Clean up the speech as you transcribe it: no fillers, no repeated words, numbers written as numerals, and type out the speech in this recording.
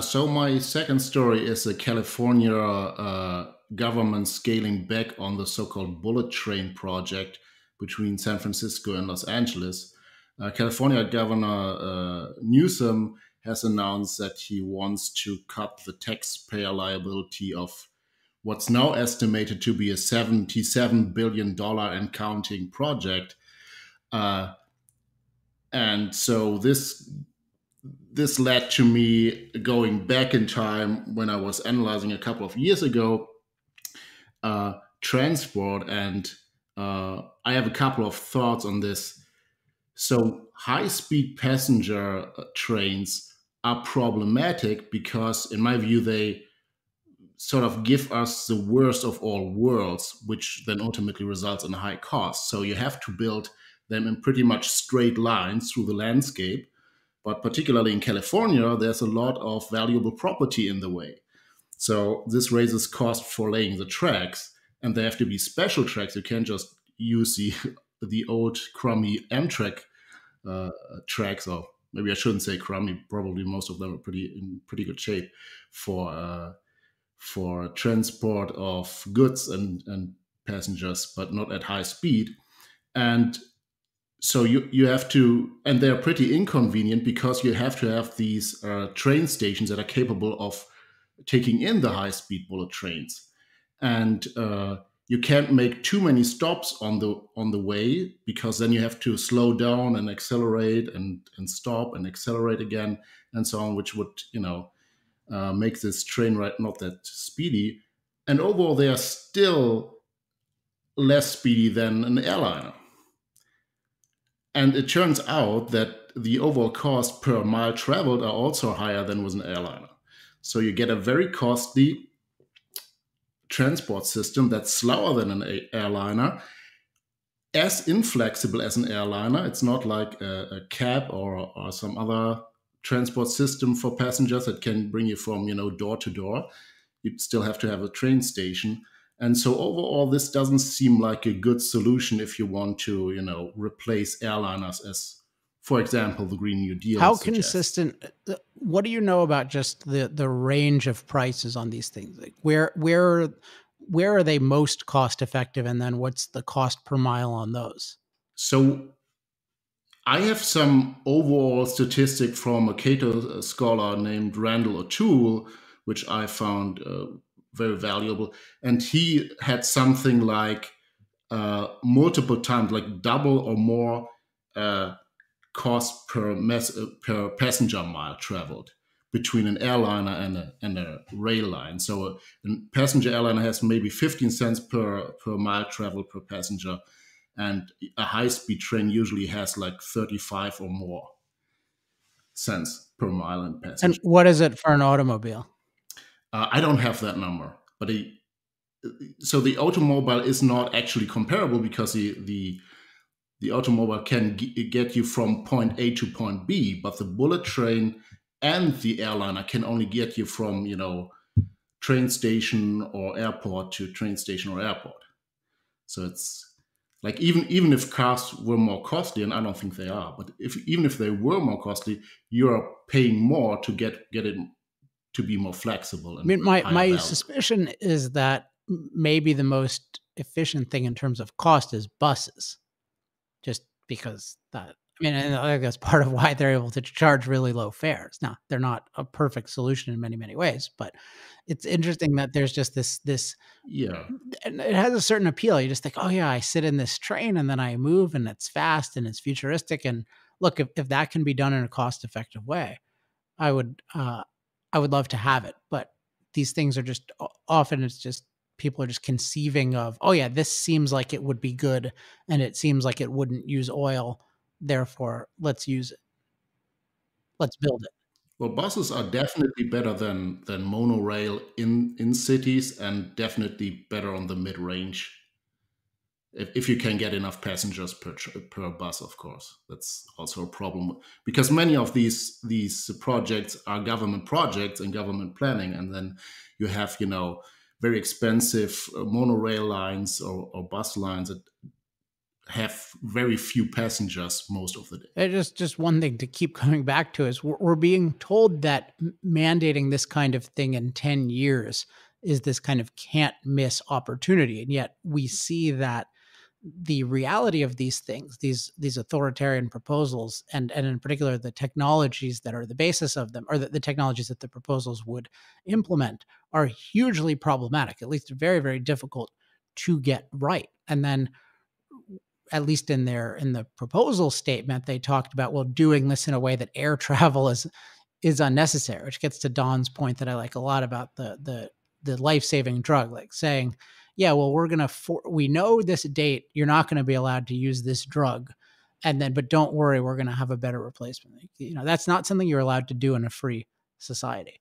So my second story is a California government scaling back on the so-called bullet train project between San Francisco and Los Angeles. California Governor Newsom has announced that he wants to cut the taxpayer liability of what's now estimated to be a $77 billion and counting project. Uh, and so this led to me going back in time when I was analyzing a couple of years ago transport, and I have a couple of thoughts on this. So high speed passenger trains are problematic because, in my view, they sort of give us the worst of all worlds, which then ultimately results in a high cost. So you have to build them in pretty much straight lines through the landscape. But particularly in California, there's a lot of valuable property in the way. So this raises cost for laying the tracks, and they have to be special tracks. You can't just use the old crummy Amtrak uh, tracks, or maybe I shouldn't say crummy. Probably most of them are in pretty good shape for transport of goods and passengers, but not at high speed. And so you have to, and they're pretty inconvenient because you have to have these train stations that are capable of taking in the high speed bullet trains, and you can't make too many stops on the way because then you have to slow down and accelerate and stop and accelerate again and so on, which would make this train ride not that speedy. And overall, they are still less speedy than an airliner. And it turns out that the overall cost per mile traveled are also higher than with an airliner. So you get a very costly transport system that's slower than an airliner, as inflexible as an airliner. It's not like a cab or some other transport system for passengers that can bring you from door to door. You still have to have a train station. And so overall, this doesn't seem like a good solution if you want to, replace airliners as, for example, the Green New Deal How suggests. consistent? What do you know about just the range of prices on these things? Like where are they most cost effective, and then what's the cost per mile on those? So I have some overall statistic from a Cato scholar named Randall O'Toole, which I found very valuable. And he had something like multiple times, like double or more uh, cost per passenger mile traveled between an airliner and a rail line. So a passenger airliner has maybe 15 cents per mile traveled per passenger, and a high speed train usually has like 35 or more cents per mile and And passenger. what is it for an automobile? I don't have that number, but so the automobile is not actually comparable because the automobile can get you from point A to point B, but the bullet train and the airliner can only get you from train station or airport to train station or airport. So it's like even if cars were more costly, and I don't think they are, but if even if they were more costly, you are paying more to get it to be more flexible I and mean, my higher my value. suspicion is that maybe the most efficient thing in terms of cost is buses, just because that. I mean, and I think that's part of why they're able to charge really low fares. Now, they're not a perfect solution in many, many ways, but it's interesting that there's just this Yeah. and it has a certain appeal. You just think, "Oh, yeah, I sit in this train and then I move and it's fast and it's futuristic." And look, if that can be done in a cost-effective way, I would uh, I would love to have it. But these things are just often it's just people are just conceiving of, "Oh, yeah, this seems like it would be good and it seems like it wouldn't use oil. Therefore, let's use it. Let's build it." Well, buses are definitely better than monorail in cities, and definitely better on the mid range if you can get enough passengers per bus. Of course, that's also a problem because many of these projects are government projects and government planning, and then you have very expensive monorail lines or bus lines that have very few passengers most of the day. Just one thing to keep coming back to is we're being told that mandating this kind of thing in 10 years is this kind of can't miss opportunity. And yet we see that the reality of these things, these authoritarian proposals, and in particular the technologies that are the basis of them, or the technologies that the proposals would implement, are hugely problematic, at least very, very difficult to get right. And then, at least in the proposal statement, they talked about, well, doing this in a way that air travel is unnecessary, which gets to Don's point that I like a lot about the life-saving drug, like saying, yeah, well, we know this date, you're not going to be allowed to use this drug. And then, but don't worry, we're going to have a better replacement. That's not something you're allowed to do in a free society.